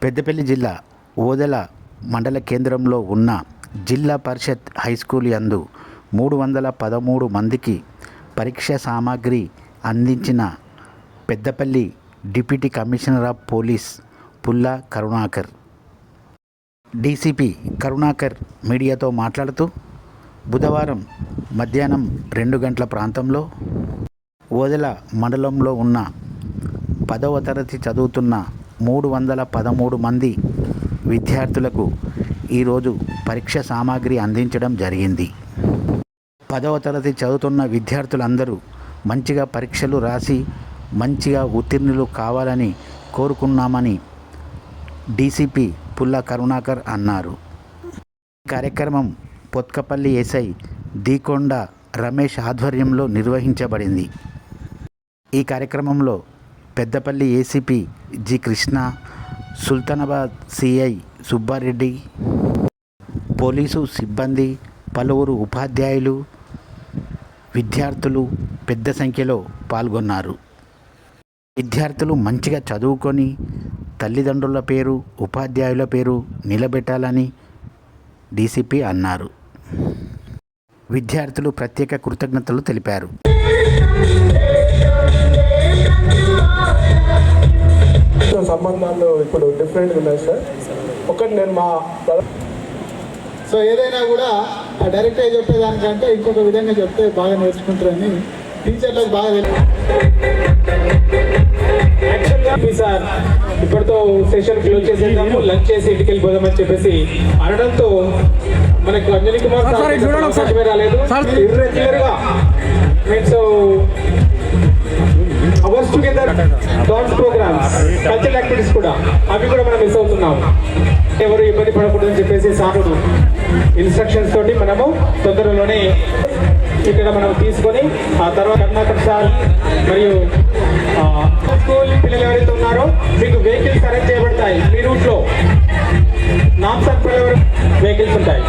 పెద్దపల్లి జిల్లా ఓదెల మండల కేంద్రంలో ఉన్న జిల్లా పరిషత్ హైస్కూల్ యందు 313 మందికి పరీక్ష సామాగ్రి అందించిన Peddapalli deputy commissioner of police Pulla Karunakar. DCP Karunakar మీడియాతో మాట్లాడుతూ బుధవారం మధ్యాహ్నం 2 గంటల ప్రాంతంలో ఓదెల మండలంలో ఉన్న 10వ తరగతి చదువుతున్న 313 మంది విద్యార్థులకు ఈరోజు పరీక్ష సామాగ్రి అందించడం జరిగింది. 10వ తరగతి చదువుతున్న విద్యార్థులందరూ మంచిగా పరీక్షలు రాసి మంచిగా ఉత్తీర్ణులు కావాలని కోరుకున్నామని డీసీపీ పుల్లా కరుణాకర్ అన్నారు. ఈ కార్యక్రమం పొత్కపల్లి ఎస్ఐ దీకొండ రమేష్ ఆధ్వర్యంలో నిర్వహించబడింది. ఈ కార్యక్రమంలో Peddapalli ACP G Krishna, Sultanabad CI Subbareddy, police సిబ్బంది, పలువురు ఉపాధ్యాయులు, విద్యార్థులు పెద్ద సంఖ్యలో పాల్గొన్నారు. విద్యార్థులు మంచిగా చదువుకొని తల్లిదండ్రుల పేరు, ఉపాధ్యాయుల పేరు నిలబెట్టాలని డీసీపీ అన్నారు. విద్యార్థులు ప్రత్యేక కృతజ్ఞతలు తెలిపారు. సంబంధాలు ఇప్పుడు డిఫరెంట్గా ఉన్నాయి సార్. ఒకటి నేను ఏదైనా కూడా డైరెక్ట్గా చెప్పేదానికంటే ఇంకొక విధంగా చెప్తే బాగా నేర్చుకుంటారని టీచర్లకు బాగా యాక్చువల్గా సార్ ఇప్పటితో సెషన్ క్లోజ్ చేసేద్దాము, లంచ్ చేసి ఇంటికి వెళ్ళిపోదామని చెప్పేసి అనడంతో మనకు అంజలి కుమార్ సార్ రాలేదు. ఇర్రెగ్యులర్గా means hours together dance programmes, cultural activities కూడా అవి కూడా మనం మిస్ అవుతున్నాం. ఎవరు ఇబ్బంది పడకూడదని చెప్పేసి సార్ ఇన్స్ట్రక్షన్స్ తోటి మనము తొందరలోనే ఇక్కడ మనం తీసుకొని ఆ తర్వాత కర్ణాకర్ సార్ మరియు స్కూల్ పిల్లలు ఎవరైతే ఉన్నారో మీకు వెహికల్స్ అరేంజ్ చేయబడతాయి. మీ రూట్లో నామ్సర్ వెహికల్స్ ఉంటాయి.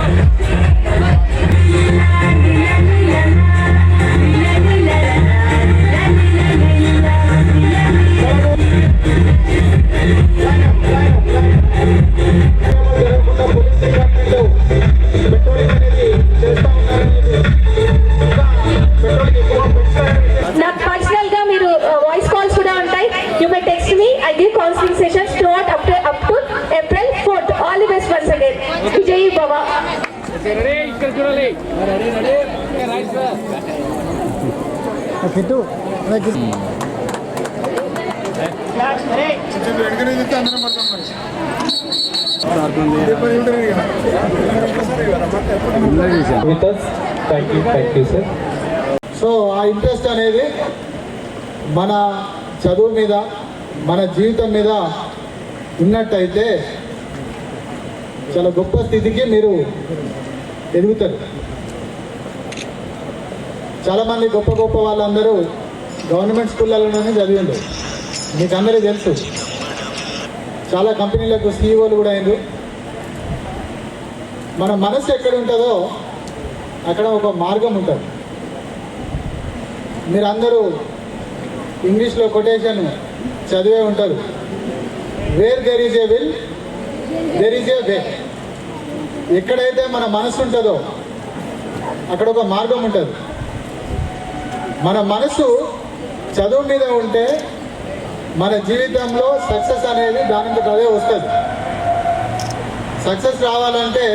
నాకు పర్సనల్ గా మీరు వాయిస్ కాల్స్ కూడా ఉంటాయి. You may text me. I give counselling sessions throughout up to April 4th. All the best once again. జై బాబా. ఇక్కడ చూడాలి. సో ఆ ఇంట్రెస్ట్ అనేది మన చదువు మీద, మన జీవితం మీద ఉన్నట్టయితే చాలా గొప్ప స్థితికి మీరు ఎదుగుతారు. చాలామంది గొప్ప గొప్ప వాళ్ళందరూ గవర్నమెంట్ స్కూళ్ళలోనే చదివిండు, మీకు అందరికీ తెలుసు. చాలా కంపెనీలకు సీఈఓలు కూడా అయిండు. మన మనసు ఎక్కడ ఉంటుందో అక్కడ ఒక మార్గం ఉంటుంది. మీరందరూ ఇంగ్లీష్లో కొటేషన్ చదివే ఉంటారు. Where there is a will there is a way. ఎక్కడైతే మన మనసు ఉంటుందో అక్కడ ఒక మార్గం ఉంటుంది. మన మనసు చదువు మీద ఉంటే మన జీవితంలో సక్సెస్ అనేది దానితో అదే వస్తుంది. సక్సెస్ రావాలంటే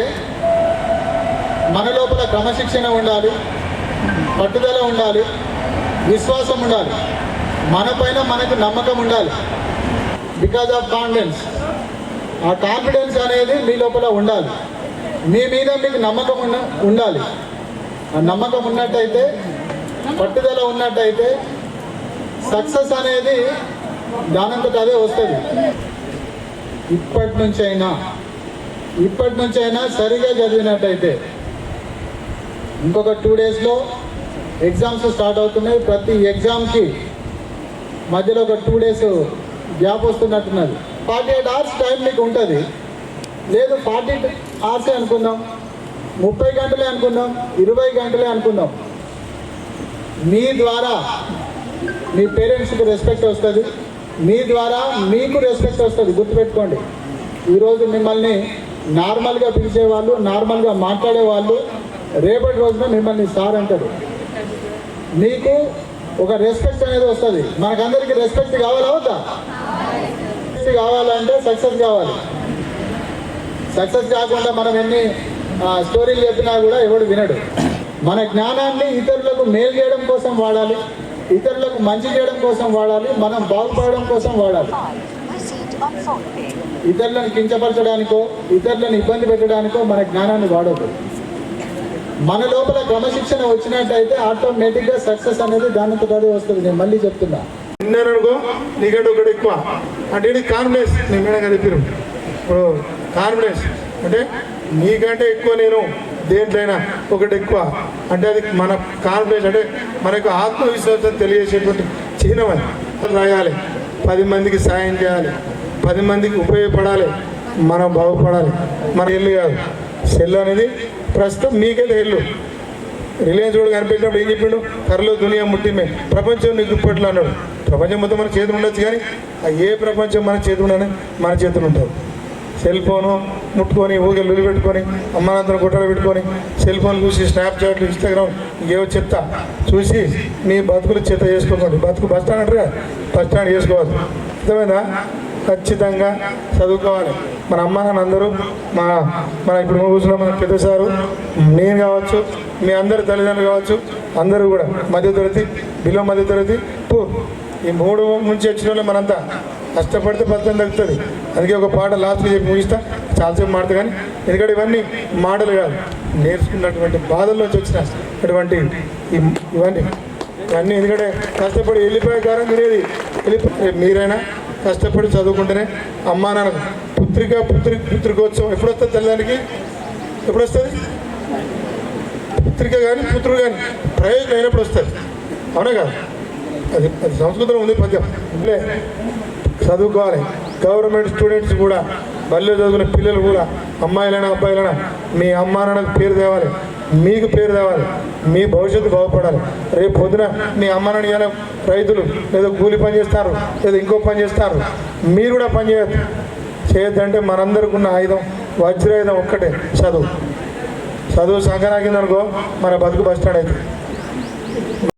మన లోపల క్రమశిక్షణ ఉండాలి, పట్టుదల ఉండాలి, విశ్వాసం ఉండాలి, మన పైన మనకు నమ్మకం ఉండాలి. Because of confidence. ఆ కాన్ఫిడెన్స్ అనేది మీ లోపల ఉండాలి. మీ మీద మీకు నమ్మకం ఉండాలి. ఆ నమ్మకం ఉన్నట్టయితే, పట్టుదల ఉన్నట్టయితే సక్సెస్ అనేది దానంతట అదే వస్తుంది. ఇప్పటి నుంచైనా సరిగా చదివినట్టయితే ఇంకొక 2 డేస్లో ఎగ్జామ్స్ స్టార్ట్ అవుతున్నాయి. ప్రతి ఎగ్జామ్కి మధ్యలో ఒక 2 డేస్ గ్యాప్ వస్తున్నట్టున్నది. 48 hours టైం మీకు ఉంటుంది. లేదు 40 hours అనుకుందాం, 30 గంటలే అనుకుందాం, 20 గంటలే అనుకుందాం. మీ ద్వారా మీ పేరెంట్స్కి రెస్పెక్ట్ వస్తుంది, మీ ద్వారా మీకు రెస్పెక్ట్ వస్తుంది. గుర్తుపెట్టుకోండి. ఈరోజు మిమ్మల్ని నార్మల్గా పిలిచేవాళ్ళు, నార్మల్గా మాట్లాడేవాళ్ళు రేపటి రోజున మిమ్మల్ని సార్ అంటారు. మీకు ఒక రెస్పెక్ట్ అనేది వస్తుంది. మనకందరికీ రెస్పెక్ట్ కావాలా వద్దా? కావాలంటే సక్సెస్ కావాలి. సక్సెస్ కాకుండా మనం ఎన్ని స్టోరీలు చెప్పినా కూడా ఎవడు వినడు. మన జ్ఞానాన్ని ఇతరులకు మేలు చేయడం కోసం వాడాలి, ఇతరులకు మంచి చేయడం కోసం వాడాలి, మనం బాగుపడడం కోసం వాడాలి. ఇతరులను కించపరచడానికో ఇతరులను ఇబ్బంది పెట్టడానికో మన జ్ఞానాన్ని వాడద్దు. మన లోపల క్రమశిక్షణ వచ్చినట్టయితే ఆటోమేటిక్గా సక్సెస్ అనేది దానితో అదే వస్తుంది. నేను మళ్ళీ చెప్తున్నా, విన్నారనుకో నీకంటే ఒకటి ఎక్కువ అంటే ఇది కాన్ఫిడెన్స్. నేను మేడం గారు చెప్పారు ఇప్పుడు కాన్ఫిడెన్స్ అంటే నీకంటే ఎక్కువ నేను దేంట్లైనా ఒకటి ఎక్కువ అంటే అది మన కాన్ఫిడెన్స్ అంటే మనకు ఆత్మవిశ్వాసం తెలియజేసేటువంటి చిహ్నం. అది రాయాలి, 10 మందికి సాయం చేయాలి, 10 మందికి ఉపయోగపడాలి, మనం బాగుపడాలి. మన ఇల్లు కాదు సెల్ అనేది ప్రస్తుతం మీకైతే ఇల్లు. రిలయన్స్ కూడా కనిపించినప్పుడు ఏం చెప్పిండు, కర్రలో దునియా ముట్టిమే ప్రపంచం నీకు ఇప్పట్లో అన్నాడు. ప్రపంచం మొత్తం మన చేతులు ఉండొచ్చు కానీ ఏ ప్రపంచం మన చేతులు ఉండని మన చేతులు ఉంటుంది. సెల్ ఫోను ముట్టుకొని ఊగే లొలి పెట్టుకొని అమ్మానంతరం గుట్టలు పెట్టుకొని సెల్ ఫోన్ చూసి స్నాప్చాట్లు ఇన్స్టాగ్రామ్ ఏవో చెత్త చూసి మీ బతుకులు చెత్త చేసుకోకండి. బతుకు బస్ స్టాండ్ అంటారు కదా, బస్ స్టాండ్ చేసుకోవాలి. అర్థమైందా? ఖచ్చితంగా చదువుకోవాలి. మన అమ్మ నాన్న అందరూ మన ఇప్పుడు కూర్చున్న మన పెద్ద సారు, నేను కావచ్చు, మీ అందరి తల్లిదండ్రులు కావచ్చు, అందరూ కూడా మధ్యతరగతి, బిలో మధ్యతరగతి, ఈ 3 నుంచి వచ్చిన వాళ్ళు మనంతా కష్టపడితే ఫలితం తగ్గుతుంది. అందుకే ఒక పాట లాస్ట్కి చెప్పి ముగిస్తా, చాలాసేపు మాడతా కానీ ఎందుకంటే ఇవన్నీ మాటలు కాదు, నేర్చుకున్నటువంటి బాధల్లోంచి వచ్చిన అటువంటి ఇవన్నీ ఎందుకంటే కష్టపడి వెళ్ళిపోయే కారం తినేది మీరైనా కష్టపడి చదువుకుంటేనే అమ్మా నాన్న పుత్రికోత్సవం ఎప్పుడు వస్తుంది? తెల్లదానికి ఎప్పుడు వస్తుంది? పుత్రిక కానీ పుత్రుడు కానీ ప్రయోజనం అయినప్పుడు వస్తుంది. అవునా కాదు? అది సంస్కృతంలో ఉంది పద్యం. అంటే చదువుకోవాలి. గవర్నమెంట్ స్టూడెంట్స్ కూడా బల్లె చదువుకునే పిల్లలు కూడా అమ్మాయిలైనా అబ్బాయిలైనా మీ అమ్మా నాన్నకు పేరు తేవాలి, మీకు పేరు తేవాలి, మీ భవిష్యత్తు బాగుపడాలి. రేపు పొద్దున మీ అమ్మ నాన్న ఇలా రైతులు లేదా కూలి పని చేస్తారు లేదా ఇంకో పని చేస్తారు, మీరు కూడా పని చేయొద్దంటే మనందరికి ఉన్న ఆయుధం వజ్రాయుధం ఒక్కటే, చదువు. చదువు సంకనాకిందనుకో మన బతుకు బస్ స్టాండ్ అవుతుంది.